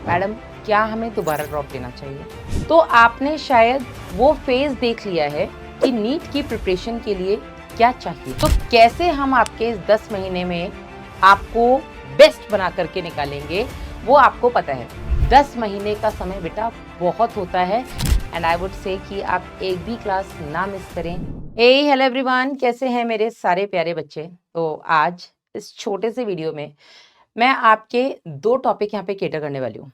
Madam क्या हमें दोबारा ड्रॉप लेना चाहिए? तो आपने शायद वो फेज देख लिया है कि नीट की प्रिपरेशन के लिए क्या चाहिए। तो कैसे हम आपके इस 10 महीने में आपको बेस्ट बना करके निकालेंगे वो आपको पता है। 10 महीने का समय बेटा बहुत होता है एंड आई वुड से कि आप एक भी क्लास ना मिस करें। हेलो एवरीवन, कैसे हैं मेरे सारे प्यारे बच्चे। तो आज इस छोटे से वीडियो में मैं आपके 2 टॉपिक यहाँ पे कैटर करने वाली हूँ।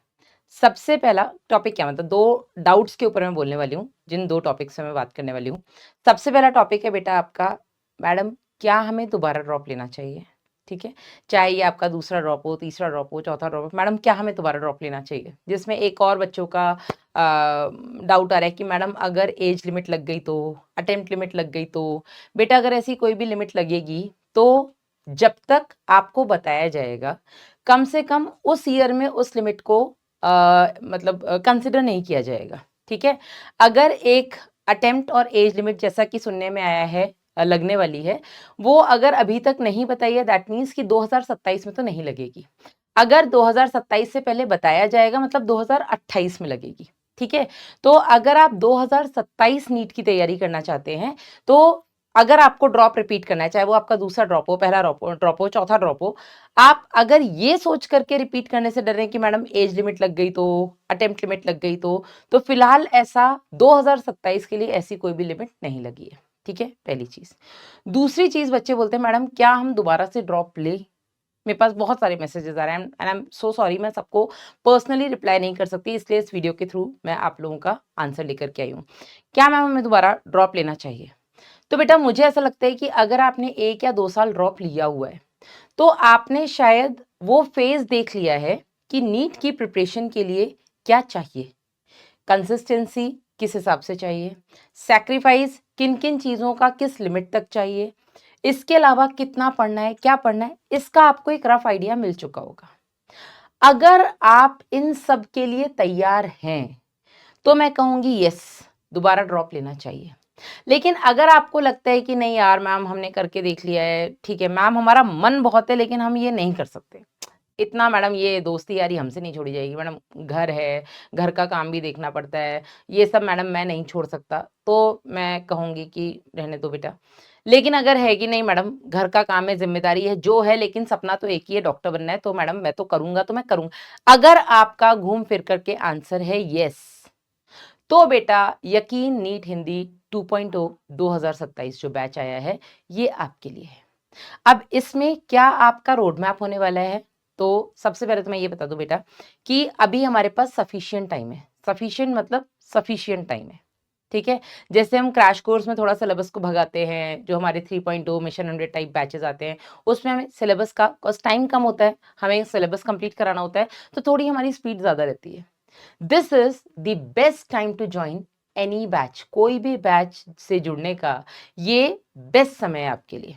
सबसे पहला टॉपिक क्या मतलब 2 डाउट्स के ऊपर मैं बोलने वाली हूँ, जिन 2 टॉपिक से मैं बात करने वाली हूँ। सबसे पहला टॉपिक है बेटा आपका, मैडम क्या हमें दोबारा ड्रॉप लेना चाहिए? ठीक है? चाहे ये आपका दूसरा ड्रॉप हो, तीसरा ड्रॉप हो, चौथा ड्रॉप हो, मैडम क्या हमें दोबारा ड्रॉप लेना चाहिए? जिसमें एक और बच्चों का डाउट आ रहा है कि मैडम अगर एज लिमिट लग गई तो, अटेम्प्ट लिमिट लग गई तो? बेटा अगर ऐसी कोई भी लिमिट लगेगी तो जब तक आपको बताया जाएगा, कम से कम उस ईयर में उस लिमिट को मतलब कंसिडर नहीं किया जाएगा। ठीक है? अगर एक अटेम्प्ट और एज लिमिट जैसा कि सुनने में आया है लगने वाली है, वो अगर अभी तक नहीं बताई है दैट मीन्स कि 2027 में तो नहीं लगेगी। अगर 2027 से पहले बताया जाएगा मतलब 2028 में लगेगी। ठीक है? तो अगर आप 2027 नीट की तैयारी करना चाहते हैं, तो अगर आपको ड्रॉप रिपीट करना है, चाहे वो आपका दूसरा ड्रॉप हो, पहला ड्रॉप हो, चौथा ड्रॉप हो, आप अगर ये सोच करके रिपीट करने से डर रहे हैं कि मैडम एज लिमिट लग गई तो, अटेम्प्ट लिमिट लग गई तो फिलहाल ऐसा 2027 के लिए ऐसी कोई भी लिमिट नहीं लगी है। ठीक है? पहली चीज। दूसरी चीज, बच्चे बोलते हैं मैडम क्या हम दोबारा से ड्रॉप ले? मेरे पास बहुत सारे मैसेजेस आ रहे हैं and I am so sorry, मैं सबको पर्सनली रिप्लाई नहीं कर सकती, इसलिए इस वीडियो के थ्रू मैं आप लोगों का आंसर लेकर के आई हूँ। क्या मैम हमें दोबारा ड्रॉप लेना चाहिए? तो बेटा मुझे ऐसा लगता है कि अगर आपने 1 या 2 साल ड्रॉप लिया हुआ है, तो आपने शायद वो फेज देख लिया है कि नीट की प्रिपरेशन के लिए क्या चाहिए, कंसिस्टेंसी किस हिसाब से चाहिए, सैक्रिफाइस किन किन चीज़ों का किस लिमिट तक चाहिए, इसके अलावा कितना पढ़ना है, क्या पढ़ना है, इसका आपको एक रफ आइडिया मिल चुका होगा। अगर आप इन सब के लिए तैयार हैं, तो मैं कहूँगी यस, दोबारा ड्रॉप लेना चाहिए। लेकिन अगर आपको लगता है कि नहीं यार मैम हमने करके देख लिया है, ठीक है मैम हमारा मन बहुत है लेकिन हम ये नहीं कर सकते, इतना मैडम ये दोस्ती यारी हमसे नहीं छोड़ी जाएगी, मैडम घर है, घर का काम भी देखना पड़ता है, ये सब मैडम मैं नहीं छोड़ सकता, तो मैं कहूँगी कि रहने दो बेटा। लेकिन अगर है कि नहीं मैडम घर का काम है, जिम्मेदारी है जो है, लेकिन सपना तो एक ही है, डॉक्टर बनना है, तो मैडम मैं तो करूंगा, तो मैं करूंगा। अगर आपका घूम फिर करके आंसर है यस, तो बेटा यकीन नीट हिंदी 2.0 2027 जो बैच आया है ये आपके लिए है। अब इसमें क्या आपका रोड मैप होने वाला है? तो सबसे पहले तो मैं ये बता दूं बेटा कि अभी हमारे पास सफिशिएंट टाइम है। सफिशिएंट मतलब सफिशिएंट टाइम है। ठीक है? जैसे हम क्रैश कोर्स में थोड़ा सिलेबस को भगाते हैं, जो हमारे 3.0 मिशन 100 टाइप बैचेस आते हैं, उसमें हमें सिलेबस का टाइम कम होता है, हमें सिलेबस कंप्लीट कराना होता है, तो थोड़ी हमारी स्पीड ज्यादा रहती है। This is the best time to join any batch. कोई भी बैच से जुड़ने का ये बेस्ट समय है आपके लिए।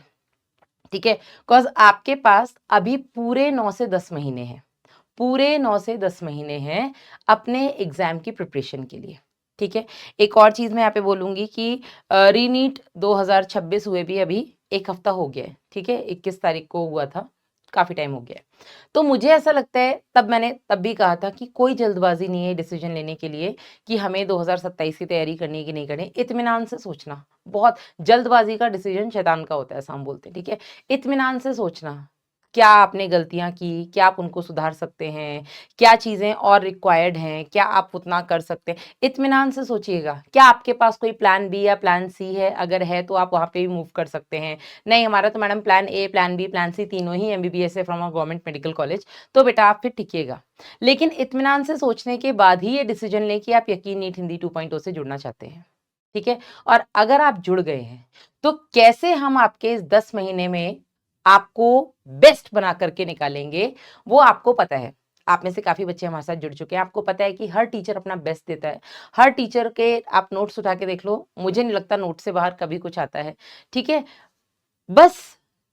ठीक है? बिकॉज आपके पास अभी पूरे 9 से 10 महीने हैं, पूरे 9 से 10 महीने हैं अपने एग्जाम की प्रिपरेशन के लिए। ठीक है? एक और चीज मैं यहाँ पे बोलूंगी कि रीनीट 2026 हुए भी अभी 1 हफ्ता हो गया है। ठीक है? 21 तारीख को हुआ था, काफी टाइम हो गया है। तो मुझे ऐसा लगता है, तब मैंने तब भी कहा था कि कोई जल्दबाजी नहीं है डिसीजन लेने के लिए कि हमें 2027 की तैयारी करनी है कि नहीं करनी। इत्मीनान से सोचना, बहुत जल्दबाजी का डिसीजन शैतान का होता है ऐसा हम बोलते हैं। ठीक है? इत्मीनान से सोचना, क्या आपने गलतियां की, क्या आप उनको सुधार सकते हैं, क्या चीजें और रिक्वायर्ड हैं, क्या आप उतना कर सकते हैं, इत्मीनान से सोचिएगा। क्या आपके पास कोई प्लान बी या प्लान सी है? अगर है तो आप वहां पे भी मूव कर सकते हैं। नहीं हमारा तो madam plan A, plan B, plan C तीनों ही एमबीबीएस है from a government medical college, तो बेटा आप फिर टिकिएगा। लेकिन इत्मीनान से सोचने के बाद ही ये डिसीजन लें कि आप यकीन नीट हिंदी 2.0 से जुड़ना चाहते हैं। ठीक है? और अगर आप जुड़ गए हैं तो कैसे हम आपके इस 10 महीने में आपको बेस्ट बना करके निकालेंगे वो आपको पता है। आप में से काफी बच्चे हमारे साथ जुड़ चुके हैं, आपको पता है कि हर टीचर अपना बेस्ट देता है। हर टीचर के आप नोट्स उठा के देख लो, मुझे नहीं लगता नोट से बाहर कभी कुछ आता है। ठीक है? बस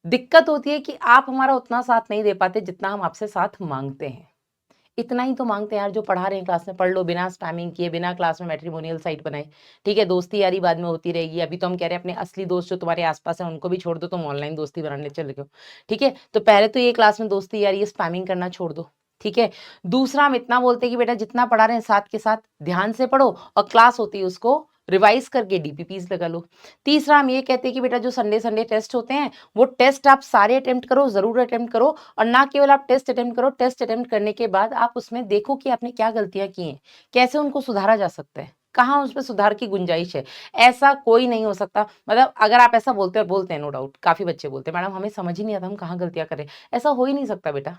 दिक्कत होती है कि आप हमारा उतना साथ नहीं दे पाते जितना हम आपसे साथ मांगते हैं। इतना ही तो मांगते हैं यार, जो पढ़ा रहे हैं क्लास में पढ़ लो, बिना स्पैमिंग किए, बिना क्लास में मैट्रिमोनियल साइट बनाए। ठीक है? दोस्ती यारी बाद में होती रहेगी, अभी तो हम कह रहे हैं अपने असली दोस्त जो तुम्हारे आसपास है उनको भी छोड़ दो, तुम ऑनलाइन दोस्ती बनाने चले गए। ठीक है? तो पहले तो ये क्लास में दोस्ती यारी स्पैमिंग करना छोड़ दो। ठीक है। दूसरा हम इतना बोलते हैं कि बेटा जितना पढ़ा रहे हैं साथ के साथ ध्यान से पढ़ो और क्लास होती है उसको रिवाइज करके डीपीपीस लगा लो। तीसरा हम ये कहते हैं कि बेटा जो संडे संडे टेस्ट होते हैं वो टेस्ट आप सारे अटेम्प्ट करो, जरूर अटेम्प्ट करो, और ना केवल आप टेस्ट अटेम्प्ट करो, टेस्ट अटेम्प्ट करने के बाद आप उसमें देखो कि आपने क्या गलतियां की हैं, कैसे उनको सुधारा जा सकता है, कहाँ उसमें सुधार की गुंजाइश है। ऐसा कोई नहीं हो सकता, मतलब अगर आप ऐसा बोलते हैं नो डाउट काफी बच्चे बोलते हैं मैडम हमें समझ ही नहीं आता हम कहाँ गलतियां करें। ऐसा हो ही नहीं सकता बेटा।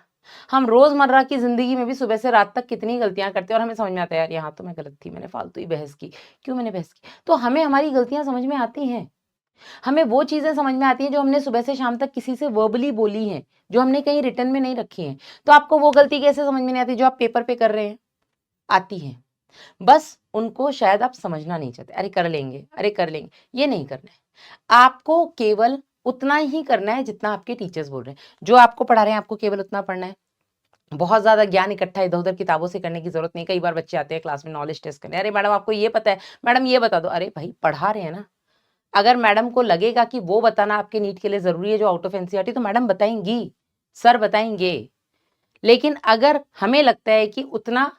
हम रोजमर्रा की जिंदगी में भी सुबह से रात तक कितनी गलतियां करते हैं और हमें समझ में आता है यार यहाँ तो मैं गलत थी, मैंने फालतू ही बहस की, क्यों मैंने बहस की। तो हमें हमारी गलतियां समझ में आती हैं, हमें वो चीजें समझ में आती हैं जो हमने सुबह से शाम तक किसी से वर्बली बोली हैं, जो हमने कहीं रिटर्न में नहीं रखी हैं। तो आपको वो गलती कैसे समझ में नहीं आती जो आप पेपर पे कर रहे हैं, आती है। बस उनको शायद आप समझना नहीं चाहते, अरे कर लेंगे, अरे कर लेंगे, ये नहीं करना है। आपको केवल उतना ही करना है जितना आपके टीचर्स बोल रहे हैं, जो आपको पढ़ा रहे हैं आपको केवल उतना पढ़ना है। बहुत ज्यादा ज्ञान इकट्ठा इधर उधर किताबों से करने की जरूरत नहीं। कई बार बच्चे आते हैं क्लास में नॉलेज टेस्ट करने, अरे मैडम आपको ये पता है, मैडम ये बता दो, अरे भाई पढ़ा रहे हैं ना। अगर मैडम को लगेगा कि वो बताना आपके नीट के लिए जरूरी है जो आउट ऑफ एनसीईआरटी, तो मैडम बताएंगी, सर बताएंगे। लेकिन अगर हमें लगता है कि उतना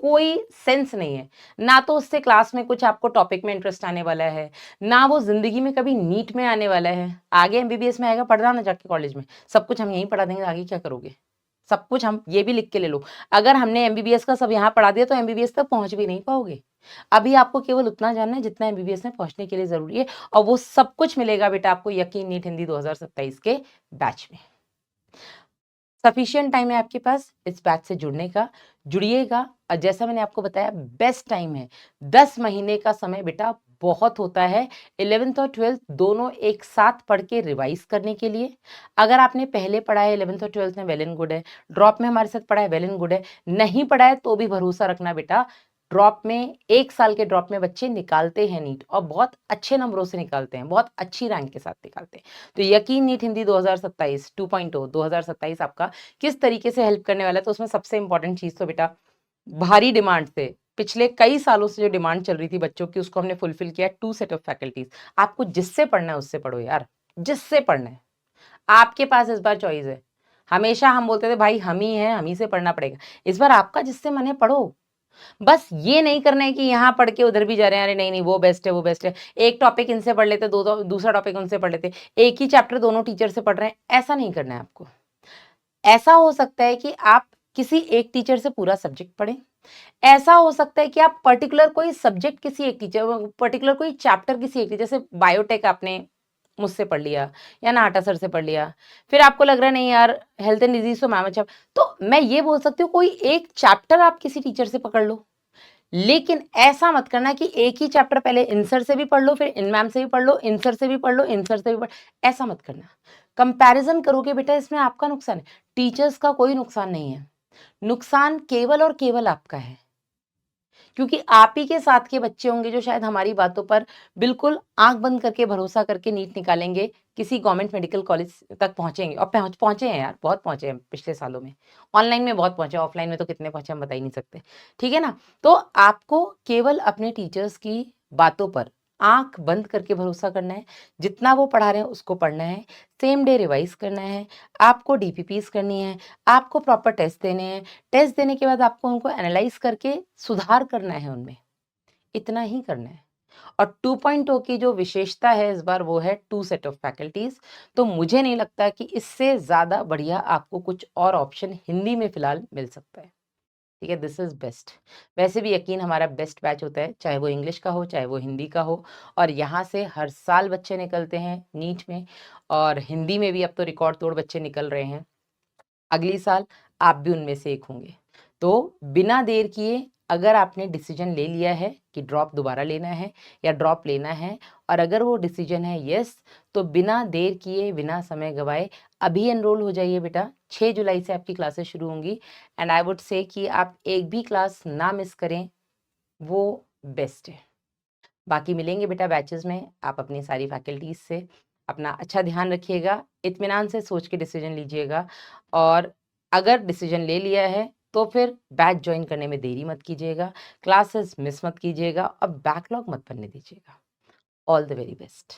कोई सेंस नहीं है, ना तो उससे क्लास में कुछ आपको टॉपिक में इंटरेस्ट आने वाला है, ना वो जिंदगी में कभी नीट में आने वाला है, आगे एमबीबीएस में आएगा पढ़ना ना जाके कॉलेज में, सब कुछ हम यहीं पढ़ा देंगे, आगे क्या करोगे। सब कुछ हम ये भी लिख के ले लो, अगर हमने एमबीबीएस का सब यहाँ पढ़ा दिया तो एमबीबीएस तक पहुंच भी नहीं पाओगे। अभी आपको केवल उतना जानना है जितना एमबीबीएस में पहुंचने के लिए जरूरी है, और वो सब कुछ मिलेगा बेटा आपको यकीन नीट हिंदी 2027 के बैच में। सफिशिएंट टाइम है आपके पास इस बैच से जुड़ने का, जुड़िएगा। और जैसा मैंने आपको बताया बेस्ट टाइम है, 10 महीने का समय बेटा बहुत होता है 11th और 12th दोनों एक साथ पढ़ के रिवाइज करने के लिए। अगर आपने पहले पढ़ा है 11th और 12th में वेल एंड गुड है, ड्रॉप में हमारे साथ पढ़ा है वेल एंड गुड है, नहीं पढ़ा है तो भी भरोसा रखना बेटा, ड्रॉप में 1 साल के ड्रॉप में बच्चे निकालते हैं नीट, और बहुत अच्छे नंबरों से निकालते हैं, बहुत अच्छी रैंक के साथ निकालते हैं। तो यकीन नीट हिंदी 2027 2.0 2027 आपका किस तरीके से हेल्प करने वाला है। तो उसमें सबसे इंपॉर्टेंट चीज तो बेटा भारी डिमांड से पिछले कई सालों से जो डिमांड चल रही थी बच्चों की, उसको हमने फुलफिल किया। 2 सेट ऑफ फैकल्टीज, आपको जिससे पढ़ना है उससे पढ़ो यार, जिससे पढ़ना है आपके पास इस बार चॉइस है। हमेशा हम बोलते थे भाई हम ही हैं, हम ही से पढ़ना पड़ेगा, इस बार आपका जिससे मन है पढ़ो। बस ये नहीं करना है कि यहाँ पढ़ के उधर भी जा रहे हैं, अरे नहीं नहीं वो बेस्ट है वो बेस्ट है, एक टॉपिक इनसे पढ़ लेते, दूसरा टॉपिक उनसे पढ़ लेते, एक ही चैप्टर दोनों टीचर से पढ़ रहे हैं, ऐसा नहीं करना है आपको। ऐसा हो सकता है कि आप किसी एक टीचर से पूरा सब्जेक्ट पढ़ें, ऐसा हो सकता है कि आप पर्टिकुलर कोई सब्जेक्ट किसी एक टीचर, पर्टिकुलर कोई चैप्टर किसी एक टीचर, जैसे बायोटेक आपने मुझसे पढ़ लिया या नाटा सर से पढ़ लिया, फिर आपको लग रहा है नहीं यार हेल्थ एंड डिजीज तो मैम अच्छा, तो मैं ये बोल सकती हूँ कोई एक चैप्टर आप किसी टीचर से पकड़ लो। लेकिन ऐसा मत करना कि एक ही चैप्टर पहले इन सर से भी पढ़ लो, फिर इन मैम से भी पढ़ लो, इन सर से भी पढ़ लो, इन सर से भी पढ़, ऐसा मत करना। कंपैरिजन करोगे बेटा इसमें आपका नुकसान है, टीचर्स का कोई नुकसान नहीं है, नुकसान केवल और केवल आपका है। क्योंकि आप ही के साथ के बच्चे होंगे जो शायद हमारी बातों पर बिल्कुल आंख बंद करके भरोसा करके नीट निकालेंगे, किसी गवर्नमेंट मेडिकल कॉलेज तक पहुंचेंगे, और पहुंचे हैं यार, बहुत पहुंचे हैं पिछले सालों में, ऑनलाइन में बहुत पहुंचे, ऑफलाइन में तो कितने पहुंचे हम बता ही नहीं सकते। ठीक है ना। तो आपको केवल अपने टीचर्स की बातों पर आंख बंद करके भरोसा करना है, जितना वो पढ़ा रहे हैं उसको पढ़ना है, सेम डे रिवाइज करना है, आपको डीपीपीस करनी है, आपको प्रॉपर टेस्ट देने हैं, टेस्ट देने के बाद आपको उनको एनालाइज करके सुधार करना है उनमें, इतना ही करना है। और 2.0 की जो विशेषता है इस बार वो है 2 सेट ऑफ फैकल्टीज। तो मुझे नहीं लगता कि इससे ज्यादा बढ़िया आपको कुछ और ऑप्शन हिंदी में फिलहाल मिल सकता है। ठीक है, दिस इज बेस्ट। वैसे भी यकीन हमारा बेस्ट बैच होता है, चाहे वो इंग्लिश का हो चाहे वो हिंदी का हो, और यहाँ से हर साल बच्चे निकलते हैं नीट में, और हिंदी में भी अब तो रिकॉर्ड तोड़ बच्चे निकल रहे हैं। अगली साल आप भी उनमें से एक होंगे। तो बिना देर किए अगर आपने डिसीजन ले लिया है कि ड्रॉप दोबारा लेना है या ड्रॉप लेना है, और अगर वो डिसीजन है यस, तो बिना देर किए बिना समय गवाए अभी एनरोल हो जाइए बेटा। 6 जुलाई से आपकी क्लासेस शुरू होंगी, एंड आई वुड से कि आप एक भी क्लास ना मिस करें, वो बेस्ट है। बाकी मिलेंगे बेटा बैचेस में, आप अपनी सारी फैकल्टीज से अपना अच्छा ध्यान रखिएगा, इत्मीनान से सोच के डिसीजन लीजिएगा, और अगर डिसीजन ले लिया है तो फिर बैच ज्वाइन करने में देरी मत कीजिएगा, क्लासेस मिस मत कीजिएगा, और बैकलॉग मत बनने दीजिएगा। All the very best.